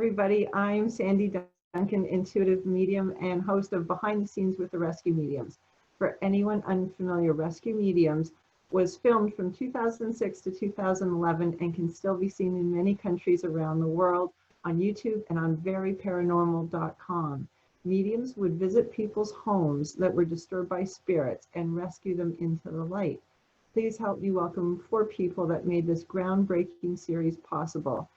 everybody. I'm Sandy Duncan, intuitive medium and host of Behind the Scenes with the Rescue Mediums. For anyone unfamiliar, Rescue Mediums was filmed from 2006 to 2011 and can still be seen in many countries around the world on YouTube and on veryparanormal.com. Mediums would visit people's homes that were disturbed by spirits and rescue them into the light. Please help me welcome 4 people that made this groundbreaking series possible.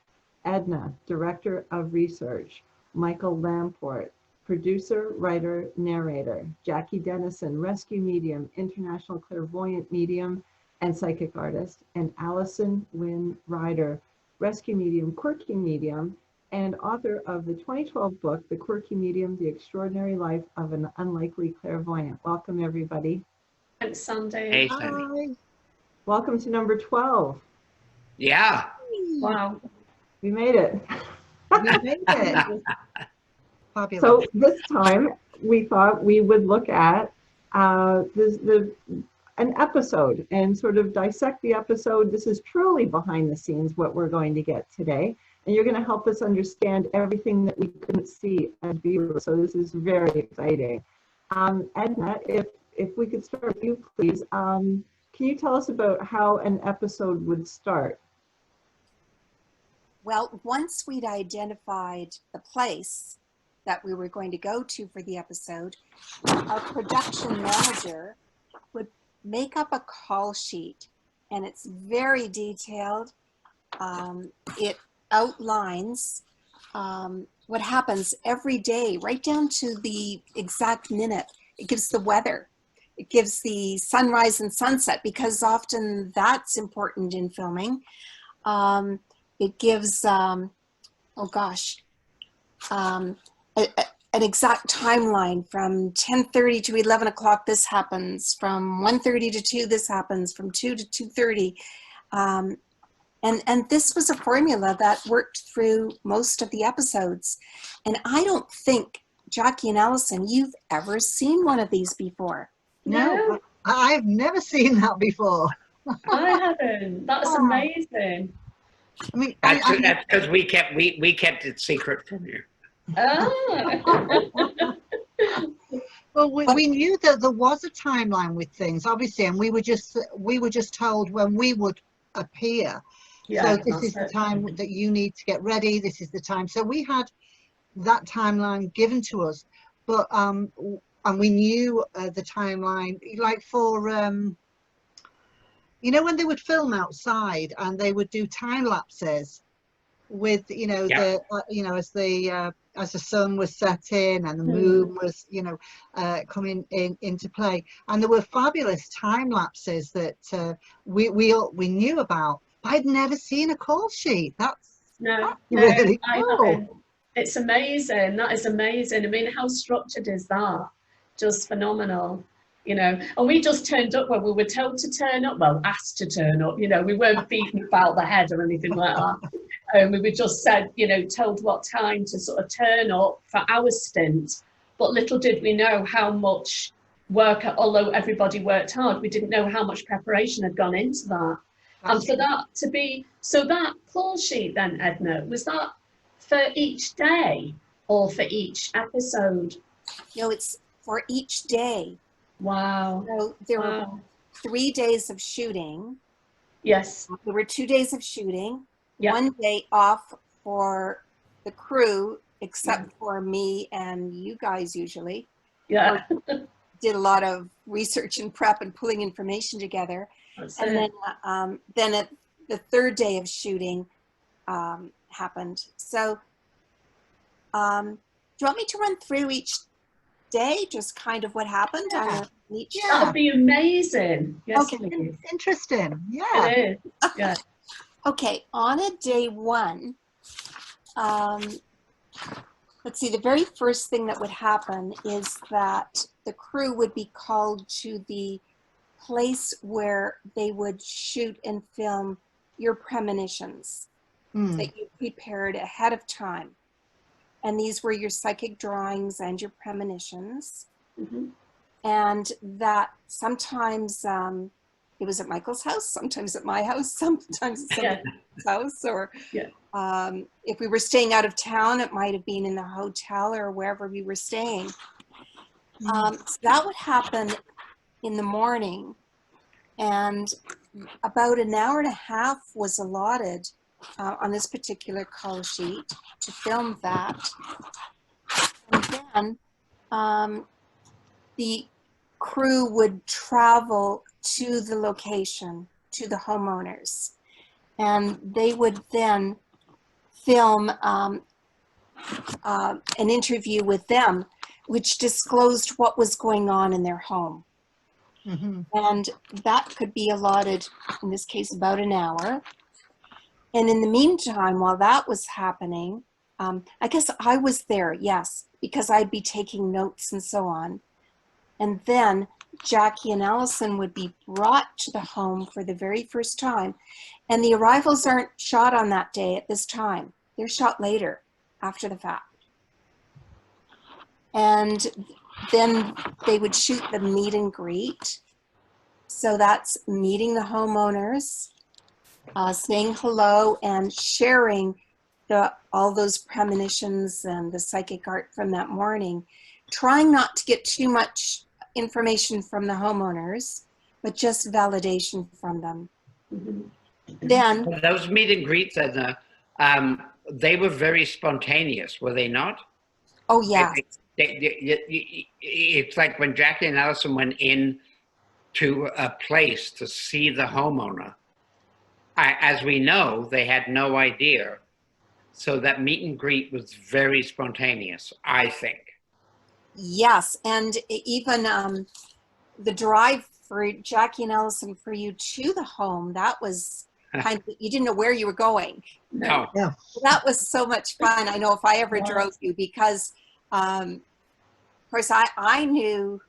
Edna, Director of Research. Michael Lamport, Producer, Writer, Narrator. Jackie Dennison, Rescue Medium, International Clairvoyant Medium, and Psychic Artist. And Alison Wynne-Ryder, Rescue Medium, Quirky Medium, and author of the 2012 book, The Quirky Medium, The Extraordinary Life of an Unlikely Clairvoyant. Welcome, everybody. Thanks, Sandy. Hey, Hi. Sandy. Welcome to number 12. Yeah. Wow. We made it. We made it. Fabulous. So this time we thought we would look at an episode and sort of dissect the episode. This is truly behind the scenes what we're going to get today. And you're going to help us understand everything that we couldn't see as viewers. So this is very exciting. Edna, if we could start with you, please. Can you tell us about how an episode would start? Well, once we'd identified the place that we were going to go to for the episode, our production manager would make up a call sheet, and it's very detailed. It outlines what happens every day, right down to the exact minute. It gives the weather. It gives the sunrise and sunset, because often that's important in filming. It gives, an exact timeline. From 10:30 to 11 o'clock, this happens. From 1:30 to 2, this happens. From 2 to 2:30. And this was a formula that worked through most of the episodes. And I don't think, Jackie and Alison, you've ever seen one of these before. No, I've never seen that before. I haven't. That's amazing. I mean, That's because we kept it secret from you. Oh. well, we knew that there was a timeline with things, obviously, and we were just told when we would appear. Yeah, so this is the time that you need to get ready. This is the time. So we had that timeline given to us, but and we knew the timeline, like for you know, when they would film outside and they would do time lapses with, you know, the as the sun was setting and the moon was, you know, coming into play, and there were fabulous time lapses that we knew about. I'd never seen a call sheet. That's really cool. It's amazing. That is amazing. I mean, how structured is that? Just phenomenal. You know, and we just turned up when we were told to turn up, well, asked to turn up, you know, we weren't beaten about the head or anything like that. We were just said, you know, told what time to sort of turn up for our stint. But little did we know how much work, although everybody worked hard, we didn't know how much preparation had gone into that. And for that to be, so that call sheet then, Edna, was that for each day or for each episode? No, it's for each day. Wow. So there were 3 days of shooting. Yes. There were 2 days of shooting. Yeah. 1 day off for the crew, except for me and you guys usually. Yeah. Did a lot of research and prep and pulling information together. Then at the 3rd day of shooting happened. So do you want me to run through each day, just kind of what happened? Yeah. That would be amazing. Yes, okay. please. Interesting. Yeah. It is. Yeah. Okay, on a day 1, let's see, the very first thing that would happen is that the crew would be called to the place where they would shoot and film your premonitions that you prepared ahead of time. And these were your psychic drawings and your premonitions. And that sometimes it was at Michael's house, sometimes at my house, sometimes at somebody's house, or if we were staying out of town, it might have been in the hotel or wherever we were staying. So that would happen in the morning, and about an hour and a half was allotted on this particular call sheet to film that. And then the crew would travel to the location, to the homeowners, and they would then film an interview with them, which disclosed what was going on in their home. And that could be allotted, in this case, about an hour. And in the meantime, while that was happening, I guess I was there, yes, because I'd be taking notes and so on. And then Jackie and Alison would be brought to the home for the very first time. And the arrivals aren't shot on that day at this time. They're shot later, after the fact. And then they would shoot the meet and greet. So that's meeting the homeowners, saying hello, and sharing all those premonitions and the psychic art from that morning. Trying not to get too much information from the homeowners, but just validation from them. Then those meet and greets, Edna, they were very spontaneous, were they not? Oh yeah. It's like when Jackie and Alison went in to a place to see the homeowner. As we know, they had no idea. So that meet and greet was very spontaneous, I think. Yes, and even the drive for Jackie and Alison for you to the home, that was kind of, you didn't know where you were going. No. Yeah. That was so much fun. I know if I ever drove you, because of course I knew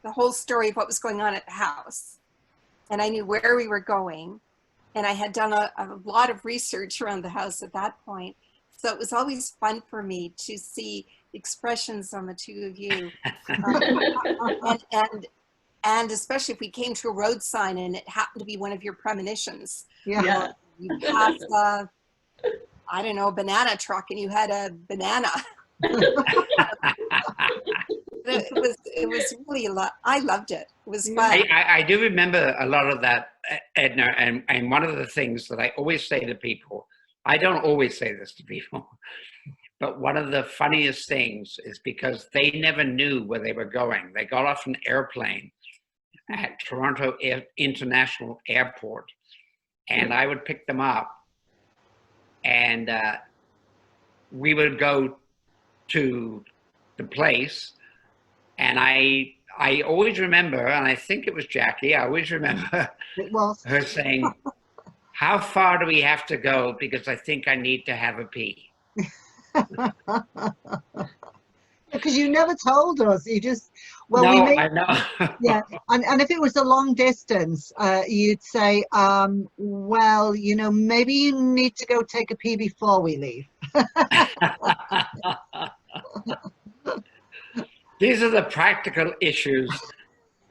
the whole story of what was going on at the house, and I knew where we were going, and I had done a lot of research around the house at that point. So it was always fun for me to see expressions on the two of you. And especially if we came to a road sign and it happened to be one of your premonitions. Yeah. You passed I don't know, a banana truck, and you had a banana. It was really a lot. I loved it. It was fun. I do remember a lot of that, Edna, and one of the things that I always say to people, I don't always say this to people, but one of the funniest things is because they never knew where they were going. They got off an airplane at Toronto International Airport, and I would pick them up, and we would go to the place, and I always remember, and I think it was Jackie, I always remember her saying, "How far do we have to go? Because I think I need to have a pee." Because you never told us. You just, well, no, we made, I know. yeah, and if it was a long distance, you'd say, well, you know, maybe you need to go take a pee before we leave. These are the practical issues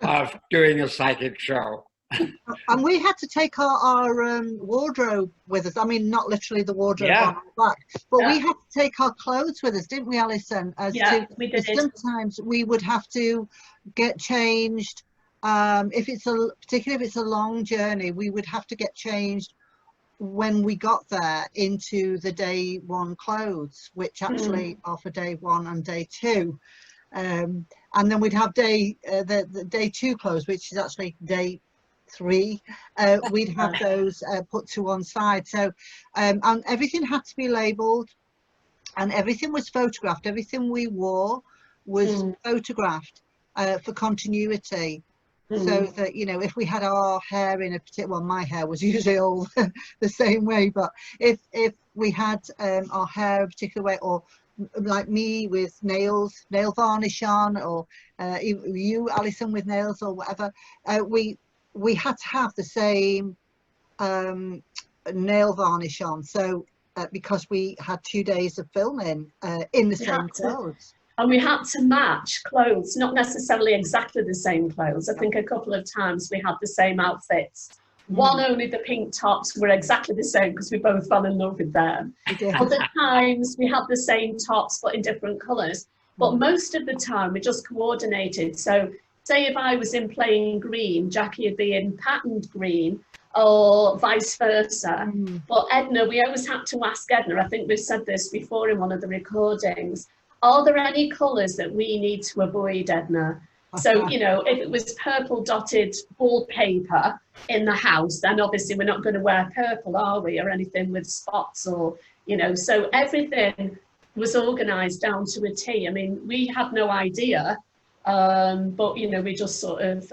of doing a psychic show. And we had to take our wardrobe with us. I mean, not literally the wardrobe on our back, but we had to take our clothes with us, didn't we, Alison? We did. Sometimes we would have to get changed. Particularly if it's a long journey, we would have to get changed when we got there into the day one clothes, which actually are for day one and day two. And then we'd have the day two clothes, which is actually day three. We'd have those put to one side. So and everything had to be labeled, and everything was photographed. Everything we wore was photographed for continuity. So that, you know, if we had our hair in a particular, well, my hair was usually all the same way, but if we had our hair a particular way, or like me with nail varnish on, or you, Alison, with nails or whatever, we had to have the same nail varnish on. So because we had 2 days of filming in the same clothes. And we had to match clothes, not necessarily exactly the same clothes. I think a couple of times we had the same outfits. One, only the pink tops were exactly the same because we both fell in love with them. Other times we had the same tops but in different colours. But most of the time we just coordinated. So say if I was in plain green, Jackie would be in patterned green, or vice versa. But Edna, we always had to ask Edna, I think we've said this before in one of the recordings, are there any colours that we need to avoid, Edna? So, you know, if it was purple dotted wallpaper in the house, then obviously we're not going to wear purple, are we? Or anything with spots or, you know, so everything was organised down to a T. I mean, we had no idea, but, you know, we just sort of,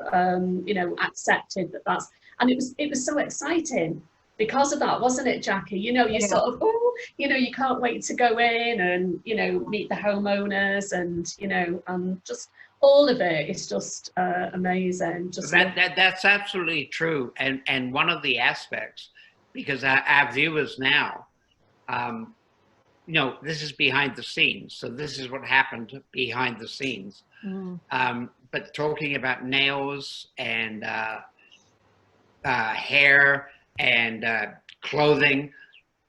you know, accepted that that's, and it was so exciting because of that, wasn't it, Jackie? You know, you sort of, oh, you know, you can't wait to go in and, you know, meet the homeowners and, you know, just all of it is just amazing. Just that's absolutely true. And one of the aspects, because our viewers now, you know, this is behind the scenes. So this is what happened behind the scenes. But talking about nails and hair and clothing,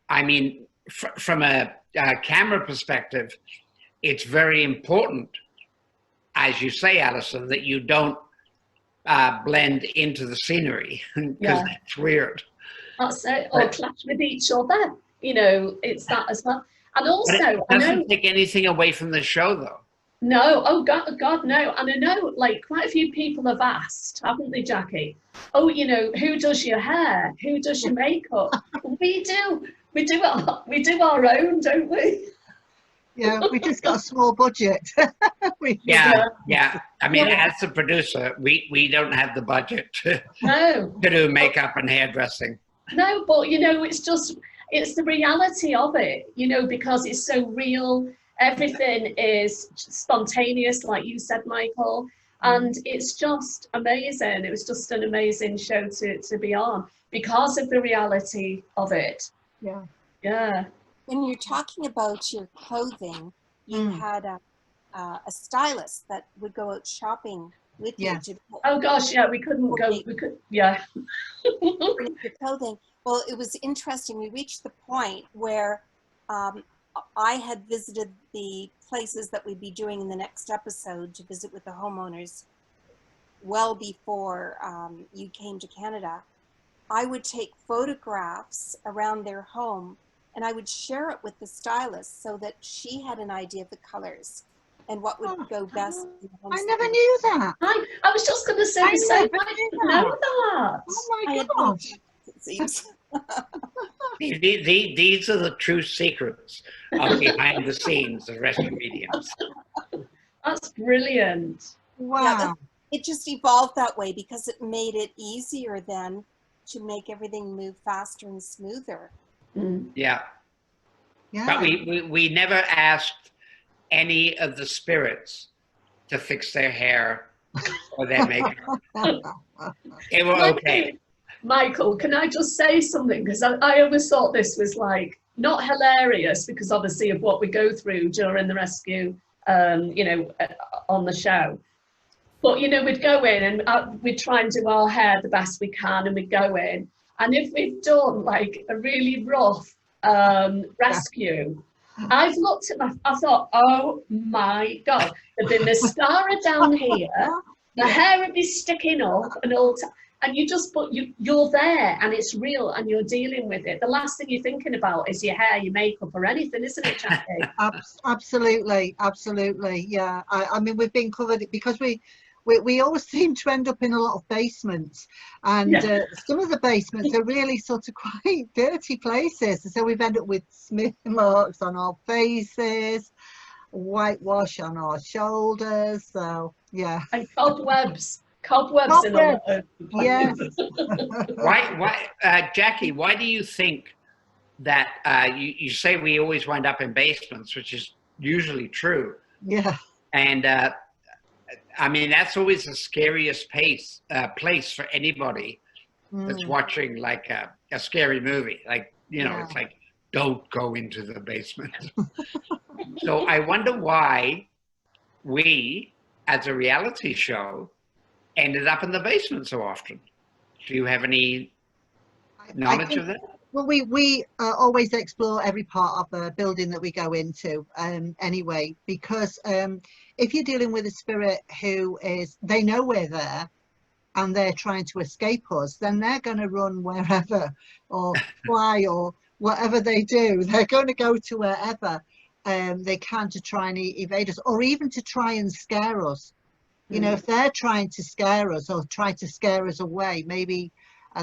I mean, from a camera perspective, it's very important, as you say, Alison, that you don't blend into the scenery because that's weird. That's it, or clash with each other. You know, it's that as well. And also, it doesn't take anything away from the show, though. No, oh God, no. And I know, like, quite a few people have asked, haven't they, Jackie? Oh, you know, who does your hair? Who does your makeup? We do our own, don't we? Yeah, we just got a small budget. Yeah. I mean, as a producer, we don't have the budget to do makeup and hairdressing. No, but you know, it's the reality of it, you know, because it's so real. Everything is spontaneous, like you said, Michael, and it's just amazing. It was just an amazing show to be on because of the reality of it. Yeah. When you're talking about your clothing, you had a stylist that would go out shopping with you. Oh gosh, yeah, we couldn't go. We could, yeah. Your clothing. Well, it was interesting. We reached the point where I had visited the places that we'd be doing in the next episode to visit with the homeowners well before you came to Canada. I would take photographs around their home and I would share it with the stylist so that she had an idea of the colors and what would go best. I never knew that. I was just going to say the same. I didn't know that. Oh my gosh. These are the true secrets of behind the scenes of rescue mediums. That's brilliant. Wow. Yeah, it just evolved that way because it made it easier then to make everything move faster and smoother. Yeah. But we never asked any of the spirits to fix their hair or their makeup. They were okay. Michael, can I just say something? Because I always thought this was like not hilarious because obviously of what we go through during the rescue, you know, on the show. But, you know, we'd go in and we'd try and do our hair the best we can and we'd go in. And if we've done like a really rough rescue, I've looked at I thought, oh my God, there'd be mascara down here, the hair would be sticking up and all. And you just you're there and it's real and you're dealing with it. The last thing you're thinking about is your hair, your makeup or anything, isn't it, Jackie? Absolutely. Yeah. I mean, we've been covered because we always seem to end up in a lot of basements and some of the basements are really sort of quite dirty places. So we've ended up with smear marks on our faces, whitewash on our shoulders. So, yeah. And cobwebs in a lot of places. Why, Jackie, why do you think that you say we always wind up in basements, which is usually true? Yeah. And I mean, that's always the scariest place for anybody that's watching like a scary movie. Like, you know, it's like, don't go into the basement. So I wonder why we, as a reality show, ended up in the basement so often. Do you have any knowledge of that? Well, we always explore every part of a building that we go into anyway, because if you're dealing with a spirit who is, they know we're there and they're trying to escape us, then they're going to run wherever or fly or whatever they do. They're going to go to wherever they can to try and evade us, or even to try and scare us. You know, if they're trying to scare us or try to scare us away, maybe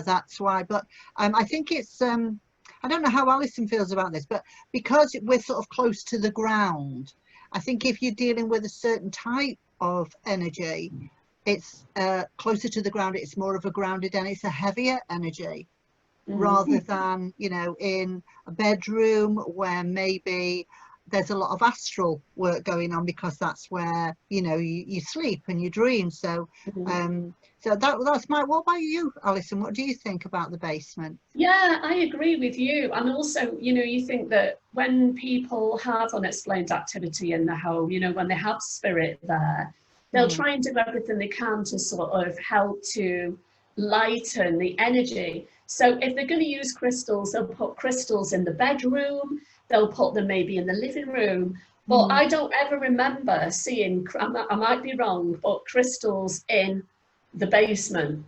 that's why. But I think it's, I don't know how Alison feels about this, but because we're sort of close to the ground, I think if you're dealing with a certain type of energy, it's closer to the ground, it's more of a grounded and it's a heavier energy, rather than, you know, in a bedroom where maybe there's a lot of astral work going on, because that's where, you know, you sleep and you dream. So so that's my, what about you, Alison? What do you think about the basement? Yeah, I agree with you. And also, you know, you think that when people have unexplained activity in the home, you know, when they have spirit there, they'll try and do everything they can to sort of help to lighten the energy. So if they're going to use crystals, they'll put crystals in the bedroom, they'll put them maybe in the living room. But I don't ever remember seeing, I might be wrong, but crystals in the basement.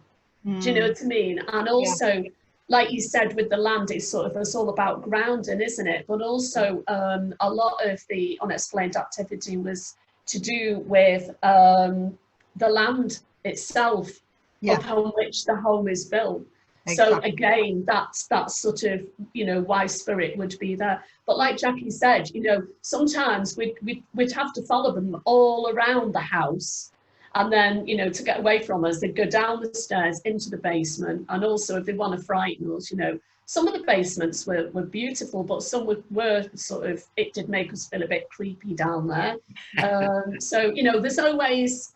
Do you know what I mean? And also, like you said, with the land, it's sort of, it's all about grounding, isn't it? But also a lot of the unexplained activity was to do with the land itself, upon which the home is built. Exactly. So again, that's sort of, you know, why spirit would be there. But like Jackie said, you know, sometimes we'd have to follow them all around the house. And then, you know, to get away from us, they'd go down the stairs into the basement. And also, if they want to frighten us, you know, some of the basements were beautiful, but some were sort of, it did make us feel a bit creepy down there. So, you know, there's always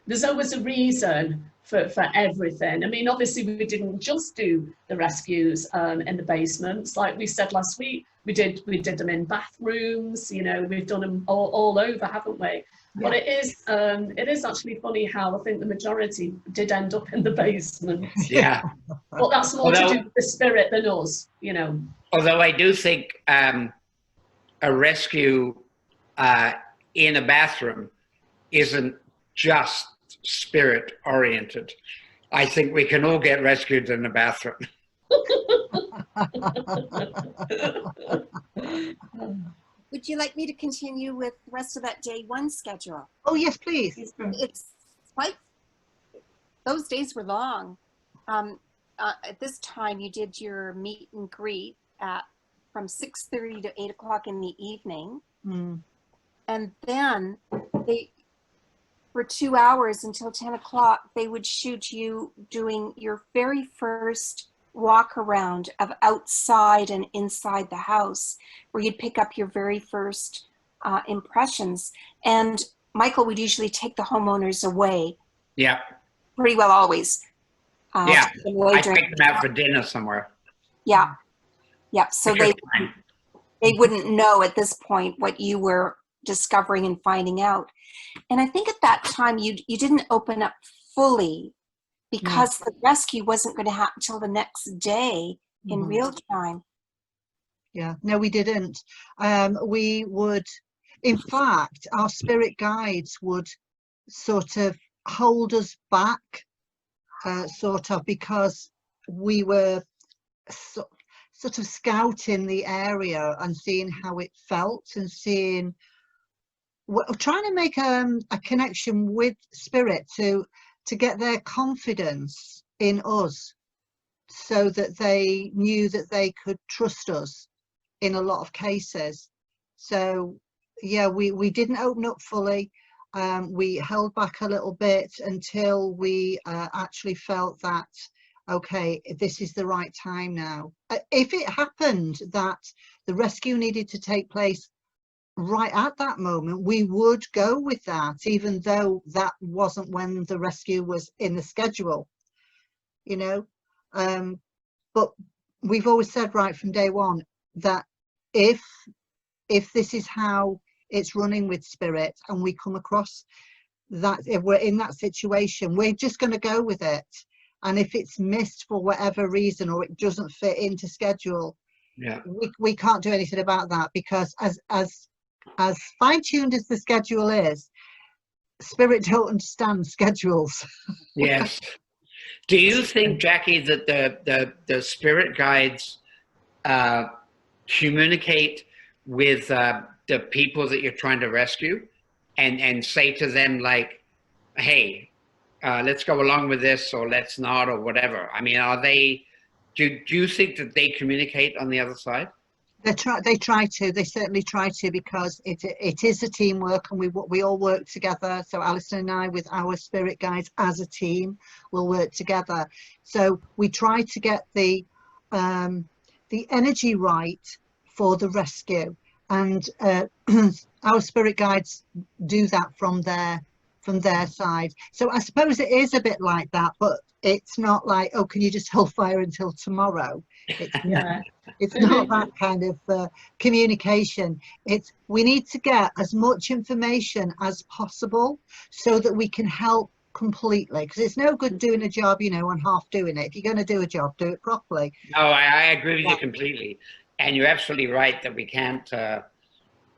a reason for everything. I mean, obviously, we didn't just do the rescues in the basements. Like we said last week, we did them in bathrooms. You know, we've done them all over, haven't we? Yeah. But it is actually funny how I think the majority did end up in the basement. Yeah. But that's more to do with the spirit than us, you know. Although I do think a rescue in a bathroom isn't just spirit oriented. I think we can all get rescued in the bathroom. Would you like me to continue with the rest of that day one schedule? Oh, yes, please. It's quite, those days were long. At this time, you did your meet and greet from 6:30 to 8 o'clock in the evening. And then for 2 hours until 10 o'clock, they would shoot you doing your very first walk around of outside and inside the house, where you'd pick up your very first impressions. And Michael would usually take the homeowners away. Yeah. Pretty well always. Yeah. I take them out for dinner somewhere. Yeah. Yeah. So they wouldn't know at this point what you were discovering and finding out. And I think at that time you didn't open up fully, because the rescue wasn't going to happen until the next day in real time. Yeah, no, we didn't. We would, in fact, our spirit guides would sort of hold us back, sort of, because we were sort of scouting the area and seeing how it felt and seeing, trying to make a connection with spirit to get their confidence in us, so that they knew that they could trust us in a lot of cases. So yeah, we didn't open up fully. We held back a little bit until we actually felt that, okay, this is the right time now. If it happened that the rescue needed to take place right at that moment, we would go with that, even though that wasn't when the rescue was in the schedule, you know. But we've always said right from day one that if this is how it's running with spirit and we come across that, if we're in that situation, we're just going to go with it. And if it's missed for whatever reason, or it doesn't fit into schedule, Yeah. we can't do anything about that, because as fine-tuned as the schedule is, spirit don't understand schedules. Yes. Do you think, Jackie, that the spirit guides communicate with the people that you're trying to rescue, and say to them, like, hey, let's go along with this, or let's not, or whatever? I mean, are they, do you think that they communicate on the other side? They certainly try to, because it is a teamwork, and we all work together. So Alison and I, with our spirit guides as a team, will work together. So we try to get the energy right for the rescue, and our spirit guides do that from their side. So I suppose it is a bit like that, but it's not like, oh, can you just hold fire until tomorrow? It's not that kind of communication. It's, we need to get as much information as possible so that we can help completely, because it's no good doing a job, you know, and half doing it. If you're going to do a job, do it properly. No, I agree with you completely, and you're absolutely right that we can't.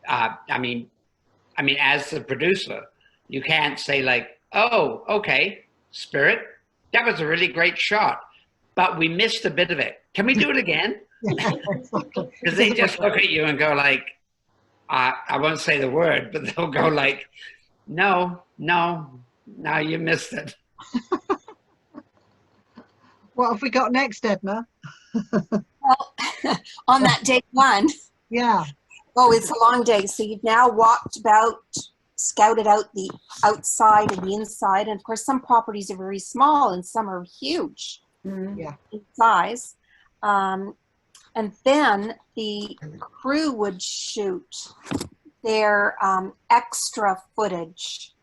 I mean, as the producer, you can't say like, oh, okay, spirit, that was a really great shot, but we missed a bit of it. Can we do it again? Because they just look at you and go like, I won't say the word, but they'll go like, no, you missed it. What have we got next, Edna? Well, on that day one. Yeah. Oh, it's a long day. So you've now walked about, scouted out the outside and the inside. And of course, some properties are very small and some are huge in size. And then the crew would shoot their extra footage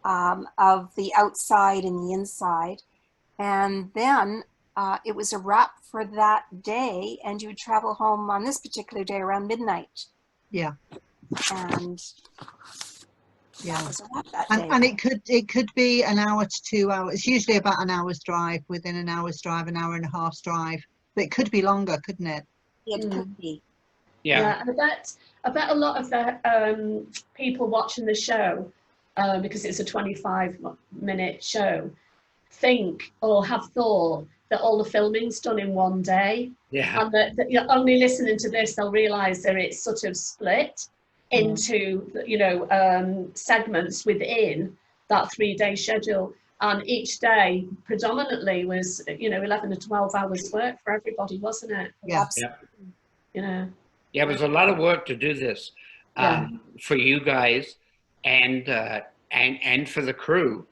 of the outside and the inside. And then it was a wrap for that day, and you would travel home on this particular day around midnight. Yeah. And yeah, that was a wrap that day. And it could be an hour to 2 hours. It's usually about an hour's drive, within an hour's drive, an hour and a half's drive. But it could be longer, couldn't it? It could be. Yeah, and I bet a lot of the people watching the show, because it's a 25-minute show, think or have thought that all the filming's done in one day. Yeah. And that you're only listening to this, they'll realise that it's sort of split into, you know, segments within that 3-day schedule. And each day predominantly was, you know, 11 to 12 hours work for everybody, wasn't it? Yeah. You know. Yeah, it was a lot of work to do this for you guys and for the crew,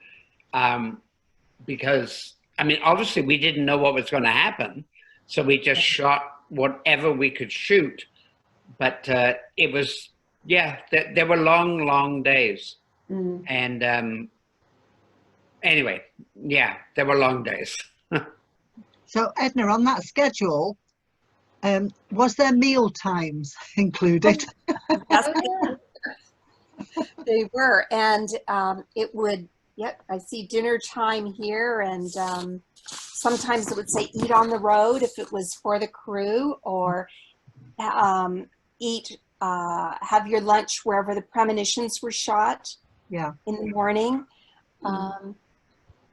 because I mean, obviously we didn't know what was going to happen, so we just shot whatever we could shoot. But it was, there were long days, and anyway, there were long days. So Edna, on that schedule, was there meal times included? Yes, they were, and it would. Yep, I see dinner time here, and sometimes it would say eat on the road if it was for the crew, or eat, have your lunch wherever the premonitions were shot. Yeah. In the morning.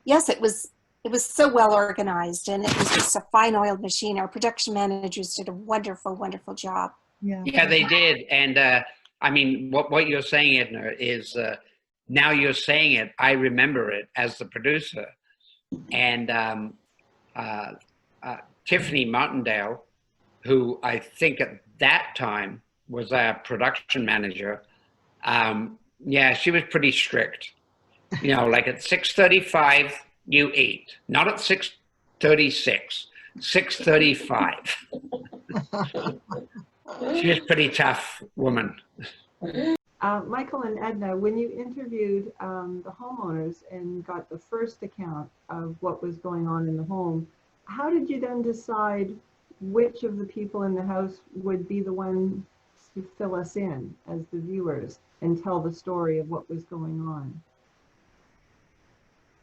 Yes, it was so well organized, and it was just a fine oiled machine. Our production managers did a wonderful job. Yeah, they did, and I mean, what you're saying, Edna, is. Now you're saying it, I remember it as the producer. And Tiffany Martindale, who I think at that time was our production manager, she was pretty strict. You know, like at 6:35, you eat. Not at 6:36, 6:35. She was a pretty tough woman. Michael and Edna, when you interviewed the homeowners and got the first account of what was going on in the home, how did you then decide which of the people in the house would be the one to fill us in as the viewers and tell the story of what was going on.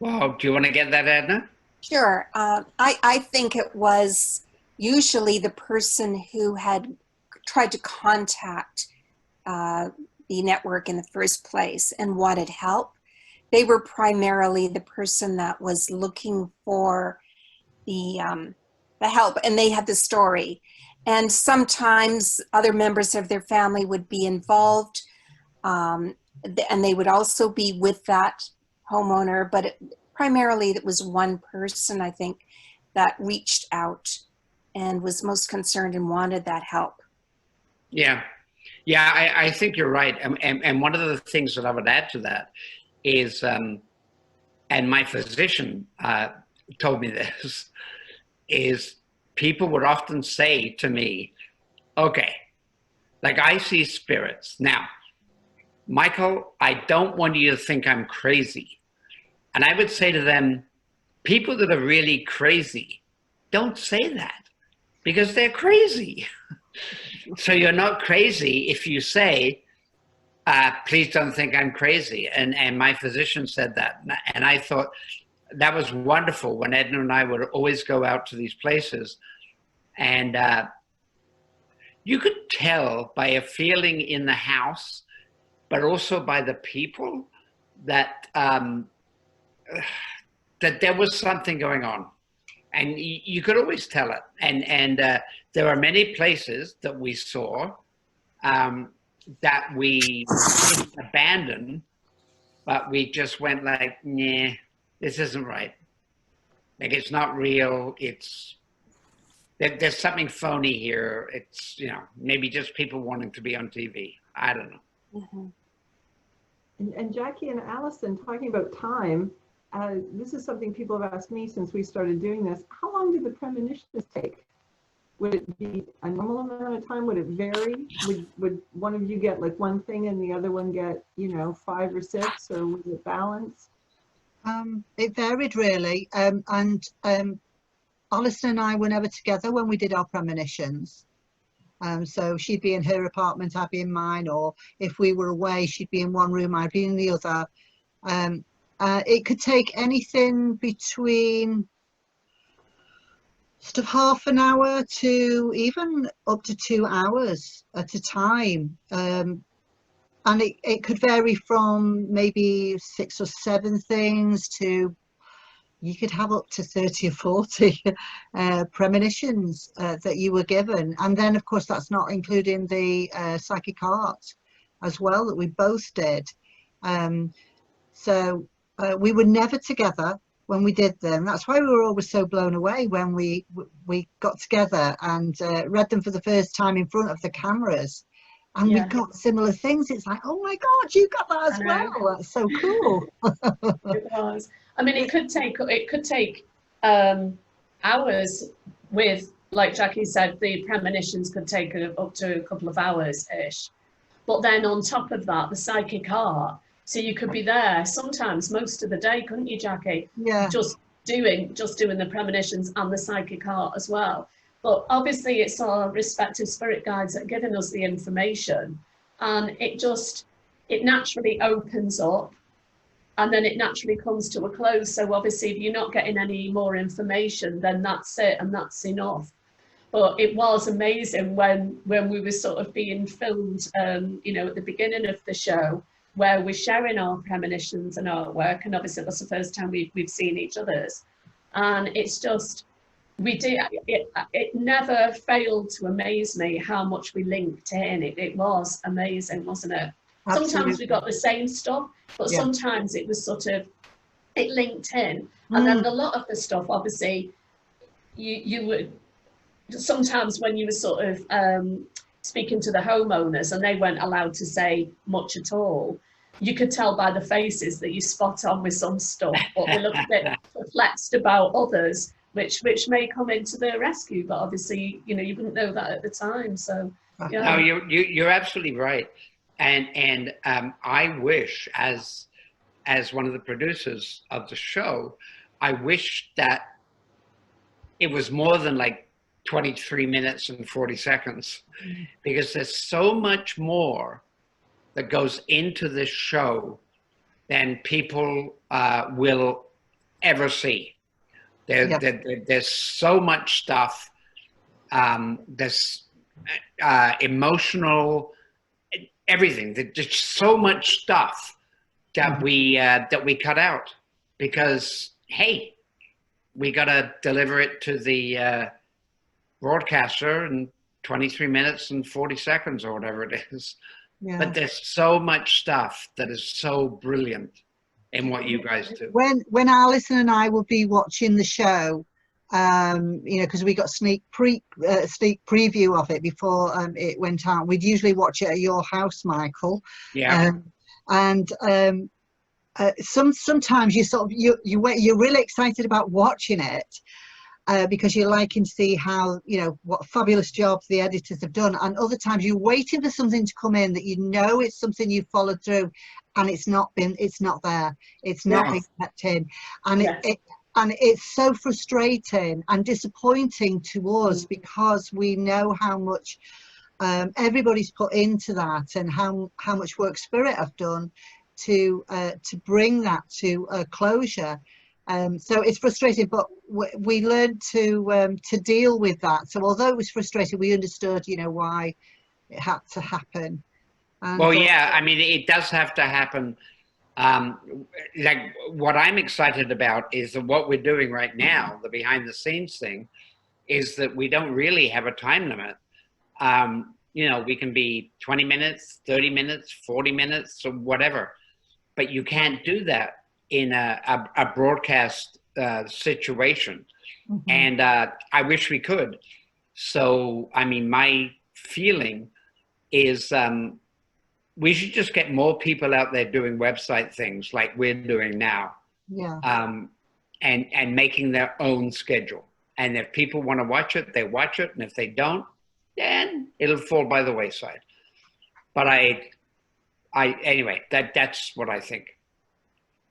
Well, do you want to get that, Edna? Sure. I think it was usually the person who had tried to contact the network in the first place and wanted help. They were primarily the person that was looking for the help, and they had the story. And sometimes other members of their family would be involved, and they would also be with that homeowner, but primarily it was one person, I think, that reached out and was most concerned and wanted that help. Yeah. Yeah, I think you're right. And one of the things that I would add to that is, and my physician told me this, is people would often say to me, okay, like I see spirits. Now, Michael, I don't want you to think I'm crazy. And I would say to them, people that are really crazy, don't say that because they're crazy. So you're not crazy if you say, please don't think I'm crazy. And my physician said that. And I thought that was wonderful when Edna and I would always go out to these places. And you could tell by a feeling in the house, but also by the people that that there was something going on. And you could always tell it. And there are many places that we saw that we didn't abandon, but we just went like, nah, this isn't right. Like, it's not real. There's something phony here. It's, maybe just people wanting to be on TV. I don't know. Mm-hmm. And Jackie and Alison, talking about time, this is something people have asked me since we started doing this. How long do the premonitions take? Would it be a normal amount of time? Would it vary? Would one of you get like one thing and the other one get, 5 or 6, or was it balanced? It varied really. Alison and I were never together when we did our premonitions. So she'd be in her apartment, I'd be in mine, or if we were away, she'd be in one room, I'd be in the other. It could take anything between sort of half an hour to even up to 2 hours at a time. And it could vary from maybe 6 or 7 things to, you could have up to 30 or 40 premonitions that you were given. And then, of course, that's not including the psychic art as well that we both did. So we were never together when we did them. That's why we were always so blown away when we got together and read them for the first time in front of the cameras. And we got similar things. It's like, oh my God, you got that as well. That's so cool. It was. I mean, it could take hours with, like Jackie said, the premonitions could take up to a couple of hours-ish. But then on top of that, the psychic art. So you could be there sometimes most of the day, couldn't you, Jackie? Yeah. Just doing the premonitions and the psychic art as well. But obviously it's our respective spirit guides that are giving us the information, and it naturally opens up, and then it naturally comes to a close. So obviously if you're not getting any more information, then that's it, and that's enough. But it was amazing when we were sort of being filmed, at the beginning of the show, where we're sharing our premonitions and artwork, and obviously that's the first time we've seen each other's, and it's just, it never failed to amaze me how much we linked in. It was amazing, wasn't it? Absolutely. Sometimes we got the same stuff, but sometimes it was sort of, it linked in. And then a lot of the stuff, obviously, you would, sometimes when you were sort of speaking to the homeowners and they weren't allowed to say much at all, you could tell by the faces that you spot on with some stuff, but they look a bit perplexed about others, which may come into the rescue, but obviously, you wouldn't know that at the time. So, yeah. No, you're absolutely right. And I wish, as one of the producers of the show, I wish that it was more than like 23 minutes and 40 seconds, because there's so much more that goes into this show than people will ever see. There's so much stuff. There's emotional, everything. There's just so much stuff that we cut out because, hey, we got to deliver it to the broadcaster in 23 minutes and 40 seconds or whatever it is. Yeah. But there's so much stuff that is so brilliant in what you guys do. When Alison and I will be watching the show, you know, because we got sneak preview of it before it went out. We'd usually watch it at your house, Michael. Yeah. Sometimes you sort of you're really excited about watching it because you're liking to see how, you know, what fabulous jobs the editors have done, and other times you're waiting for something to come in that you know it's something you've followed through, and it's not there, it's not been kept in, and and it's so frustrating and disappointing to us because we know how much everybody's put into that and how much work Spirit have done to bring that to a closure. So it's frustrating, but we learned to deal with that. So although it was frustrating, we understood, you know, why it had to happen. And, well, yeah, I mean, it does have to happen. Like what I'm excited about is that what we're doing right now, the behind the scenes thing, is that we don't really have a time limit. You know, we can be 20 minutes, 30 minutes, 40 minutes, or whatever, but you can't do that in a broadcast situation. Mm-hmm. And I wish we could. So, I mean, my feeling is we should just get more people out there doing website things like we're doing now. Yeah. And making their own schedule. And if people want to watch it, they watch it. And if they don't, then it'll fall by the wayside. But anyway, that's what I think.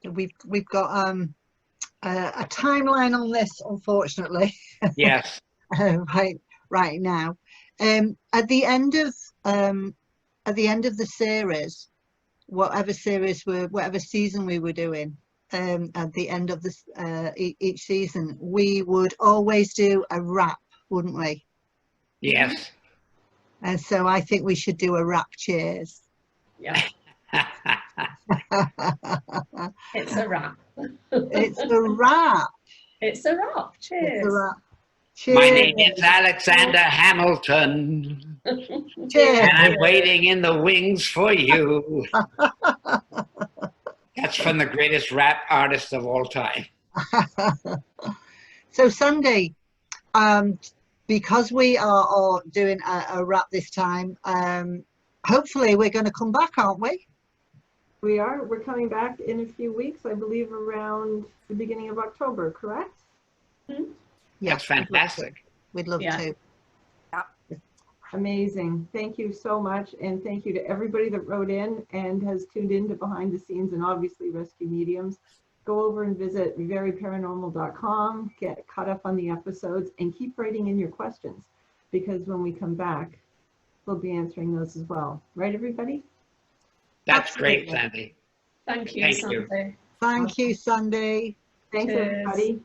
We've got a timeline on this, unfortunately. Yes. right now. At the end of the series, whatever season we were doing, at the end of this each season, we would always do a wrap, wouldn't we? Yes. And so I think we should do a wrap cheers. Yeah. It's a wrap. It's a wrap. It's a wrap. Cheers. It's a wrap. Cheers. My name is Alexander Hamilton. Cheers. And I'm waiting in the wings for you. That's from the greatest rap artist of all time. So Sandy, because we are all doing a wrap this time, hopefully we're going to come back, aren't we? We are. We're coming back in a few weeks, I believe around the beginning of October, correct? Mm-hmm. Yeah, that's fantastic. We'd love to. Amazing. Thank you so much. And thank you to everybody that wrote in and has tuned in to Behind the Scenes and obviously Rescue Mediums. Go over and visit veryparanormal.com, get caught up on the episodes, and keep writing in your questions, because when we come back, we'll be answering those as well. Right, everybody? That's Absolutely. great, Sandy. Thank you, Sandy. Thank you, Sandy. Thanks, Cheers. everybody.